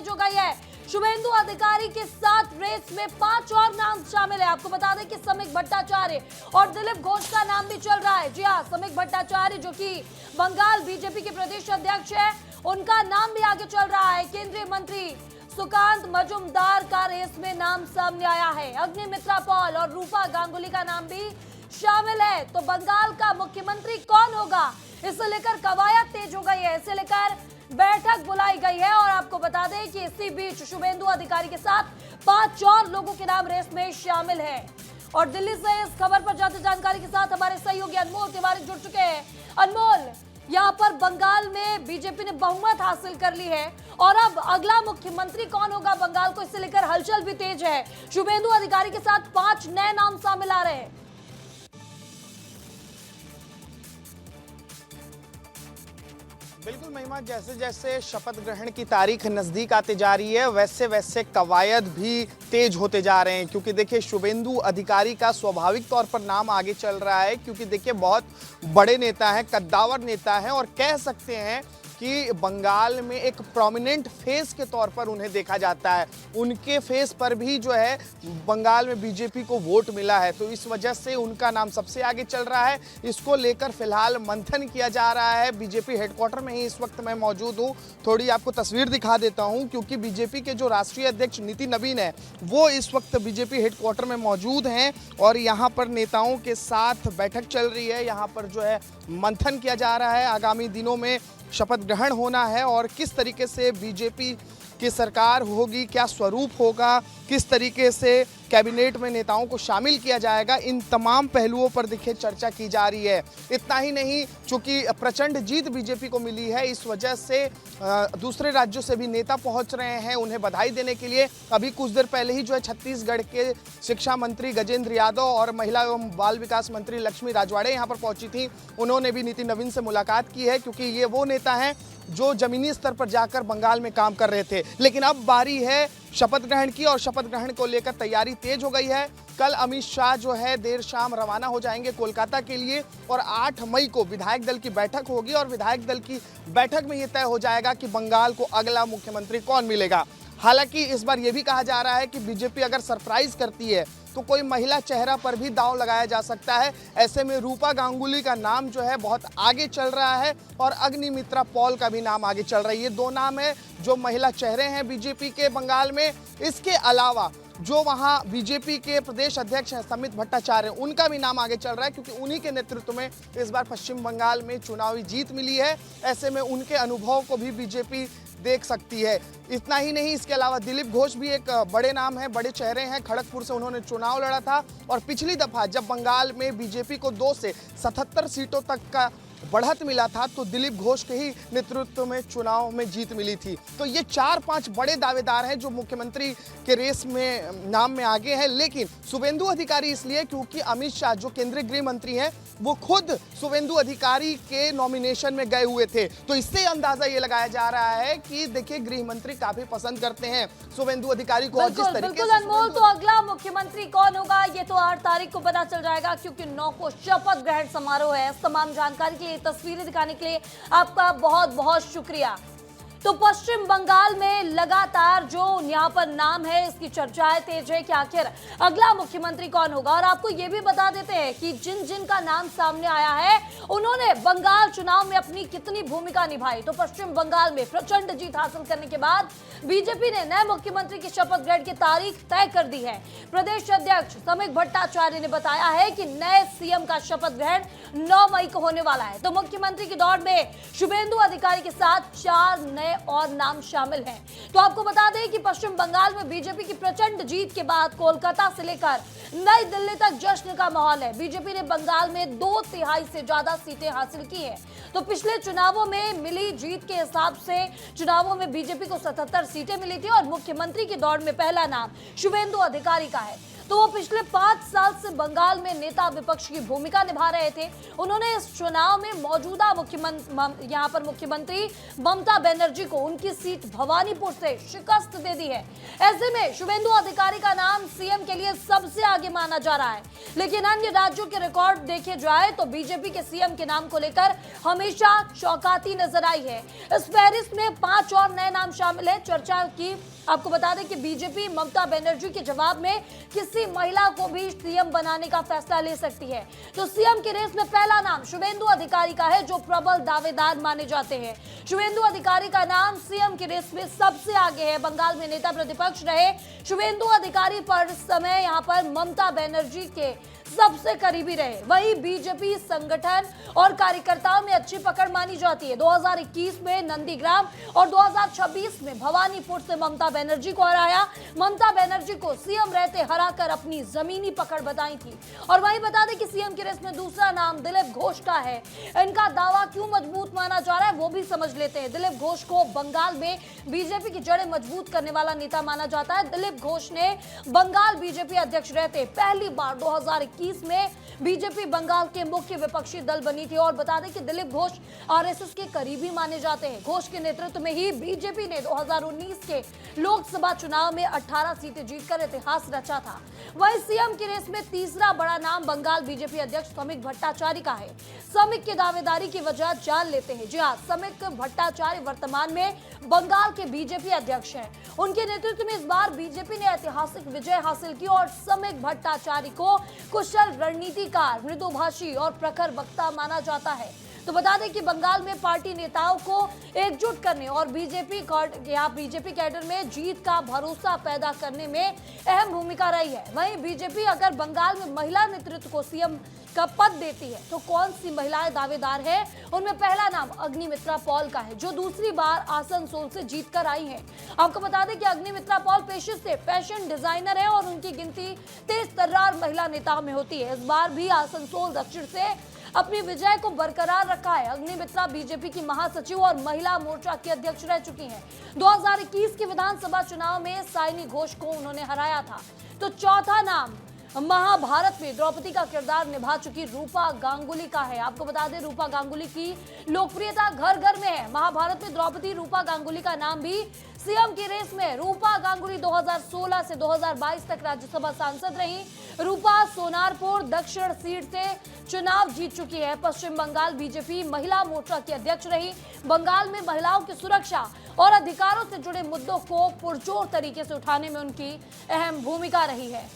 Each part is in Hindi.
हो गई है। शुभेंदु अधिकारी के साथ रेस में 5 और नाम शामिल है। आपको बता दें कि समीक भट्टाचार्य और दिलीप घोष का नाम भी चल रहा है। जी हाँ, समीक भट्टाचार्य जो कि बंगाल बीजेपी के प्रदेश अध्यक्ष है, उनका नाम भी आगे चल रहा है। केंद्रीय मंत्री सुकांत मजुमदार का रेस में नाम सामने आया है। अग्निमित्रा पॉल और रूपा गांगुली का नाम भी शामिल है। तो बंगाल का मुख्यमंत्री कौन होगा, इसे लेकर कवायद तेज हो गई है, इसे लेकर बैठक बुलाई गई है। और आपको बता दें कि इसी बीच शुभेंदु अधिकारी के साथ 5 और लोगों के नाम रेस में शामिल है। और दिल्ली से इस खबर पर ज्यादा जानकारी के साथ हमारे सहयोगी अनमोल तिवारी जुड़ चुके हैं। अनमोल, यहाँ पर बंगाल में बीजेपी ने बहुमत हासिल कर ली है और अब अगला मुख्यमंत्री कौन होगा बंगाल को, इससे लेकर हलचल भी तेज है। शुभेंदु अधिकारी के साथ 5 नए नाम सामने आ रहे हैं। बिल्कुल महिमा, जैसे जैसे शपथ ग्रहण की तारीख नजदीक आती जा रही है वैसे वैसे कवायद भी तेज होते जा रहे हैं। क्योंकि देखिए शुभेंदु अधिकारी का स्वाभाविक तौर पर नाम आगे चल रहा है, क्योंकि देखिए बहुत बड़े नेता हैं, कद्दावर नेता हैं और कह सकते हैं कि बंगाल में एक प्रोमिनेंट फेस के तौर पर उन्हें देखा जाता है। उनके फेस पर भी जो है बंगाल में बीजेपी को वोट मिला है, तो इस वजह से उनका नाम सबसे आगे चल रहा है। इसको लेकर फिलहाल मंथन किया जा रहा है। बीजेपी हेडक्वार्टर में ही इस वक्त मैं मौजूद हूँ। थोड़ी आपको तस्वीर दिखा देता हूँ, क्योंकि बीजेपी के जो राष्ट्रीय अध्यक्ष नितिन नवीन है वो इस वक्त बीजेपी हेडक्वार्टर में मौजूद हैं और यहाँ पर नेताओं के साथ बैठक चल रही है। यहाँ पर जो है मंथन किया जा रहा है। आगामी दिनों में शपथ ग्रहण होना है और किस तरीके से बीजेपी की सरकार होगी, क्या स्वरूप होगा, किस तरीके से कैबिनेट में नेताओं को शामिल किया जाएगा, इन तमाम पहलुओं पर देखिए चर्चा की जा रही है। इतना ही नहीं, चूंकि प्रचंड जीत बीजेपी को मिली है, इस वजह से दूसरे राज्यों से भी नेता पहुंच रहे हैं उन्हें बधाई देने के लिए। अभी कुछ देर पहले ही जो है छत्तीसगढ़ के शिक्षा मंत्री गजेंद्र यादव और महिला एवं बाल विकास मंत्री लक्ष्मी राजवाड़े यहाँ पर पहुंची थी। उन्होंने भी नितिन नवीन से मुलाकात की है, क्योंकि ये वो नेता हैं जो जमीनी स्तर पर जाकर बंगाल में काम कर रहे थे। लेकिन अब बारी है शपथ ग्रहण की और शपथ ग्रहण को लेकर तैयारी तेज हो गई है। कल अमित शाह जो है देर शाम रवाना हो जाएंगे कोलकाता के लिए और 8 मई को विधायक दल की बैठक होगी और विधायक दल की बैठक में यह तय हो जाएगा कि बंगाल को अगला मुख्यमंत्री कौन मिलेगा। हालांकि इस बार यह भी कहा जा रहा है कि बीजेपी अगर सरप्राइज करती है तो कोई महिला चेहरा पर भी दांव लगाया जा सकता है। ऐसे में रूपा गांगुली का नाम जो है बहुत आगे चल रहा है और अग्निमित्रा पॉल का भी नाम आगे चल रहा है। ये 2 नाम है जो महिला चेहरे हैं बीजेपी के बंगाल में। इसके अलावा जो वहाँ बीजेपी के प्रदेश अध्यक्ष हैं समीक भट्टाचार्य, उनका भी नाम आगे चल रहा है, क्योंकि उन्हीं के नेतृत्व में इस बार पश्चिम बंगाल में चुनावी जीत मिली है। ऐसे में उनके अनुभव को भी बीजेपी देख सकती है। इतना ही नहीं, इसके अलावा दिलीप घोष भी एक बड़े नाम है, बड़े चेहरे हैं। खड़गपुर से उन्होंने चुनाव लड़ा था और पिछली दफा जब बंगाल में बीजेपी को 2 से 77 सीटों तक का बढ़त मिला था तो दिलीप घोष के ही नेतृत्व में चुनाव में जीत मिली थी। तो ये 4-5 बड़े दावेदार हैं जो मुख्यमंत्री के रेस में नाम में आगे हैं। लेकिन शुभेंदु अधिकारी इसलिए क्योंकि अमित शाह जो केंद्रीय गृह मंत्री हैं वो खुद शुभेंदु अधिकारी के नॉमिनेशन में गए हुए थे। तो इससे अंदाजा ये लगाया जा रहा है कि देखिए गृह मंत्री काफी पसंद करते हैं शुभेंदु अधिकारी को। और जिस तरीके से अनमोल, तो अगला मुख्यमंत्री कौन होगा ये तो 8 तारीख को पता चल जाएगा, क्योंकि 9 को शपथ ग्रहण समारोह है। तमाम जानकारी के लिए, तस्वीरें दिखाने के लिए आपका बहुत बहुत शुक्रिया। तो पश्चिम बंगाल में लगातार जो यहाँ पर नाम है इसकी चर्चाएं तेज है कि आखिर अगला मुख्यमंत्री कौन होगा। और आपको ये भी बता देते हैं कि जिन जिन का नाम सामने आया है उन्होंने बंगाल चुनाव में अपनी कितनी भूमिका निभाई। तो पश्चिम बंगाल में प्रचंड जीत हासिल करने के बाद बीजेपी ने नए मुख्यमंत्री की शपथ ग्रहण की तारीख तय कर दी है। प्रदेश अध्यक्ष समीक भट्टाचार्य ने बताया है कि नए सीएम का शपथ ग्रहण 9 मई को होने वाला है। तो मुख्यमंत्री की दौड़ में शुभेंदु अधिकारी के साथ 4 नए और नाम शामिल हैं। तो आपको बता दें कि पश्चिम बंगाल में बीजेपी की प्रचंड जीत के बाद कोलकाता से लेकर नई दिल्ली तक जश्न का माहौल है। बीजेपी ने बंगाल में 2/3 से ज्यादा सीटें हासिल की हैं। तो पिछले चुनावों में मिली जीत के हिसाब से चुनावों में बीजेपी को 77 सीटें मिली थी और मुख्यमंत्री की दौड़ में पहला नाम शुभेंदु अधिकारी का है। तो वो पिछले 5 साल से बंगाल में नेता विपक्ष की भूमिका निभा रहे थे। उन्होंने इस चुनाव में मौजूदा मुख्यमंत्री ममता बनर्जी को उनकी सीट भवानीपुर से शिकस्त दे दी है। ऐसे में शुभेंदु अधिकारी का नाम सीएम के लिए सबसे आगे माना जा रहा है। लेकिन अन्य राज्यों के रिकॉर्ड देखे जाए तो बीजेपी के सीएम के नाम को लेकर हमेशा चौंकाती नजर आई है। इस फहरिस्त में 5 और नए नाम शामिल है। चर्चा की आपको बता दें कि बीजेपी ममता बनर्जी के जवाब में किसी महिला को भी सीएम बनाने का फैसला ले सकती है। तो सीएम की रेस में पहला नाम शुभेंदु अधिकारी का है, जो प्रबल दावेदार माने जाते हैं। शुभेंदु अधिकारी का नाम सीएम की रेस में सबसे आगे है। बंगाल में नेता प्रतिपक्ष रहे शुभेंदु अधिकारी पर समय यहां पर ममता बनर्जी के सबसे करीबी रहे। वही बीजेपी संगठन और कार्यकर्ताओं में अच्छी पकड़ मानी जाती है। 2021 में नंदीग्राम और 2026 में भवानीपुर से ममता बनर्जी को हराया। ममता बनर्जी को सीएम रहते हराकर अपनी जमीनी पकड़ बताई थी। और वही बता दें कि सीएम की रेस में दूसरा नाम दिलीप घोष का है। इनका दावा क्यों मजबूत माना जा रहा है वो भी समझ लेते हैं। दिलीप घोष को बंगाल में बीजेपी की जड़ें मजबूत करने वाला नेता माना जाता है। दिलीप घोष ने बंगाल बीजेपी अध्यक्ष रहते पहली बार 2021 में बीजेपी बंगाल के मुख्य विपक्षी दल बनी थी। और बता दें कि दिलीप घोष आरएसएस के करीबी माने जाते हैं। घोष के नेतृत्व में ही बीजेपी ने 2019 के लोकसभा चुनाव में 18 सीटें जीतकर इतिहास रचा था। वहीं सीएम की रेस में तीसरा बड़ा नाम बंगाल बीजेपी अध्यक्ष समिक भट्टाचार्य का है। समिक की दावेदारी की वजह जान लेते हैं। जी हां, समिक भट्टाचार्य वर्तमान में बंगाल के बीजेपी अध्यक्ष हैं। उनके नेतृत्व में इस बार बीजेपी ने ऐतिहासिक विजय हासिल की और समिक भट्टाचार्य को कुशल रणनीतिकार, मृदुभाषी और प्रखर वक्ता माना जाता है। तो बता दें कि बंगाल में पार्टी नेताओं को एकजुट करने और बीजेपी कैडर में जीत का भरोसा पैदा करने में अहम भूमिका रही है। वहीं बीजेपी अगर बंगाल में महिला नेतृत्व को सीएम का पद देती है तो कौन सी महिलाएं दावेदार है? उनमें पहला नाम अग्निमित्रा पॉल का है, जो दूसरी बार आसनसोल से जीतकर आई है। आपको बता दें कि अग्निमित्रा पॉल पेशे से फैशन डिजाइनर है और उनकी गिनती तेज तर्रार महिला नेताओं में होती है। इस बार भी आसनसोल दक्षिण से अपनी विजय को बरकरार रखा है। अग्निमित्रा बीजेपी की महासचिव और महिला मोर्चा की अध्यक्ष रह चुकी हैं। 2021 के विधानसभा चुनाव में साइनी घोष को उन्होंने हराया था। तो चौथा नाम महाभारत में द्रौपदी का किरदार निभा चुकी रूपा गांगुली का है। आपको बता दें रूपा गांगुली की लोकप्रियता घर घर में है। महाभारत में द्रौपदी रूपा गांगुली का नाम भी सीएम की रेस में। रूपा गांगुली 2016 से 2022 तक राज्यसभा सांसद रही। रूपा सोनारपुर दक्षिण सीट से चुनाव जीत चुकी है। पश्चिम बंगाल बीजेपी महिला मोर्चा की अध्यक्ष रही। बंगाल में महिलाओं की सुरक्षा और अधिकारों से जुड़े मुद्दों को पुरजोर तरीके से उठाने में उनकी अहम भूमिका रही है।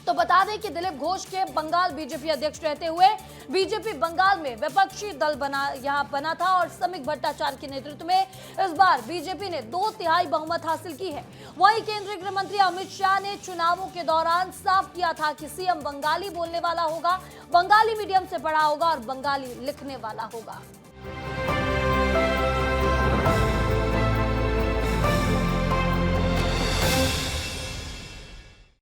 तो बता दें कि दिलीप घोष के बंगाल बीजेपी अध्यक्ष रहते हुए बीजेपी बंगाल में विपक्षी दल बना था और समिक भट्टाचार्य के नेतृत्व में इस बार बीजेपी ने 2/3 बहुमत हासिल की है। वहीं केंद्रीय गृह मंत्री अमित शाह ने चुनावों के दौरान साफ किया था कि सीएम बंगाली बोलने वाला होगा, बंगाली मीडियम से पढ़ा होगा और बंगाली लिखने वाला होगा।